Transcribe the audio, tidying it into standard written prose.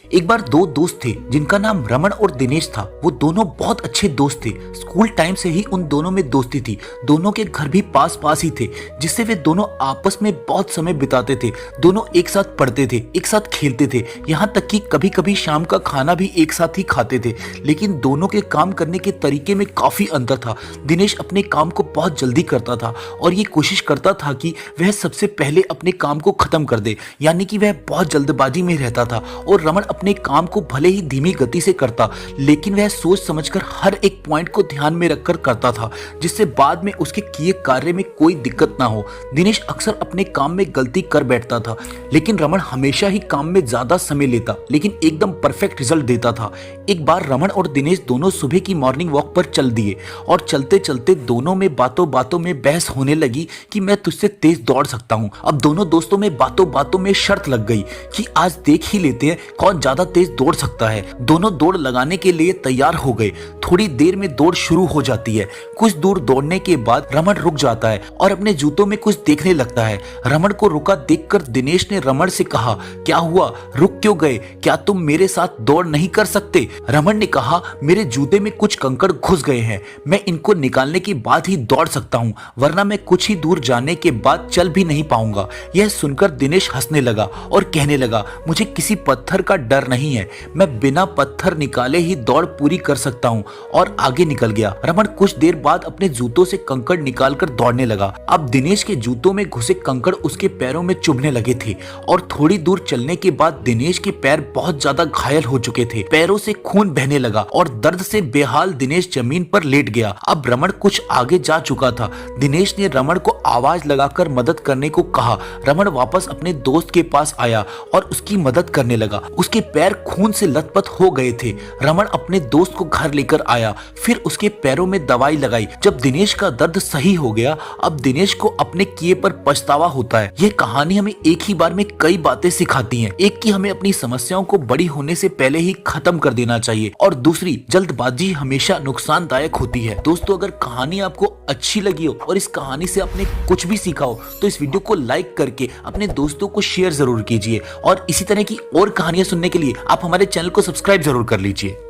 एक बार दो दोस्त थे जिनका नाम रमन और दिनेश था। वो दोनों बहुत अच्छे दोस्त थे। स्कूल टाइम से ही उन दोनों में दोस्ती थी। दोनों के घर भी पास पास ही थे, जिससे वे दोनों आपस में बहुत समय बिताते थे। दोनों एक साथ पढ़ते थे, एक साथ खेलते थे, यहाँ तक कि कभी कभी शाम का खाना भी एक साथ ही खाते थे। लेकिन दोनों के काम करने के तरीके में काफी अंतर था। दिनेश अपने काम को बहुत जल्दी करता था और ये कोशिश करता था कि वह सबसे पहले अपने काम को खत्म कर दे, यानी कि वह बहुत जल्दबाजी में रहता था। और रमन अपने काम को भले ही धीमी गति से करता, लेकिन वह सोच समझकर हर एक पॉइंट को ध्यान में रखकर करता था, जिससे बाद में उसके किए कार्य में कोई दिक्कत ना हो। दिनेश अक्सर अपने काम में गलती कर बैठता था, लेकिन रमन हमेशा ही काम में ज्यादा समय लेता, लेकिन एकदम परफेक्ट रिजल्ट देता था। एक बार रमन और दिनेश दोनों सुबह की मॉर्निंग वॉक पर चल दिए और चलते चलते दोनों में बातों बातों में बहस होने लगी कि मैं तुझसे तेज दौड़ सकता हूँ। अब दोनों दोस्तों में बातों बातों में शर्त लग गई कि आज देख ही लेते हैं कौन ज्यादा तेज दौड़ सकता है। दोनों दौड़ लगाने के लिए तैयार हो गए। थोड़ी देर में दौड़ शुरू हो जाती है। कुछ दूर दौड़ने के बाद रमन रुक जाता है और अपने जूतों में कुछ देखने लगता है। रमन को रुका देखकर दिनेश ने रमन से कहा, क्या हुआ, रुक क्यों गए? क्या तुम मेरे साथ दौड़ नहीं कर सकते? रमन ने कहा, मेरे जूते में कुछ कंकड़ घुस गए हैं, मैं इनको निकालने के बाद ही दौड़ सकता हूँ, वरना मैं कुछ ही दूर जाने के बाद चल भी नहीं पाऊंगा। यह सुनकर दिनेश हंसने लगा और कहने लगा, मुझे किसी पत्थर का डर नहीं है, मैं बिना पत्थर निकाले ही दौड़ पूरी कर सकता हूँ। और आगे निकल गया। रमन कुछ देर बाद अपने जूतों से कंकड़ निकालकर दौड़ने लगा। अब दिनेश के जूतों में घुसे कंकड़ उसके पैरों में चुभने लगे थे और थोड़ी दूर चलने के बाद दिनेश के पैर बहुत ज्यादा घायल हो चुके थे। पैरों से खून बहने लगा और दर्द से बेहाल दिनेश जमीन पर लेट गया। अब रमन कुछ आगे जा चुका था। दिनेश ने रमन को आवाज लगाकर मदद करने को कहा। रमन वापस अपने दोस्त के पास आया और उसकी मदद करने लगा। उसके पैर खून से लथपथ हो गए थे। रमन अपने दोस्त को घर लेकर आया, फिर उसके पैरों में दवाई लगाई। जब दिनेश का दर्द सही हो गया, अब दिनेश को अपने किए पर पछतावा होता है। यह कहानी हमें एक ही बार में कई बातें सिखाती है। एक कि हमें अपनी समस्याओं को बड़ी होने से पहले ही खत्म कर देना चाहिए, और दूसरी, जल्दबाजी हमेशा नुकसानदायक होती है। दोस्तों, अगर कहानी आपको अच्छी लगी हो और इस कहानी से आपने कुछ भी सीखा हो, तो इस वीडियो को लाइक करके अपने दोस्तों को शेयर जरूर कीजिए। और इसी तरह की और कहानियां सुनने के लिए आप हमारे चैनल को सब्सक्राइब जरूर कर लीजिए।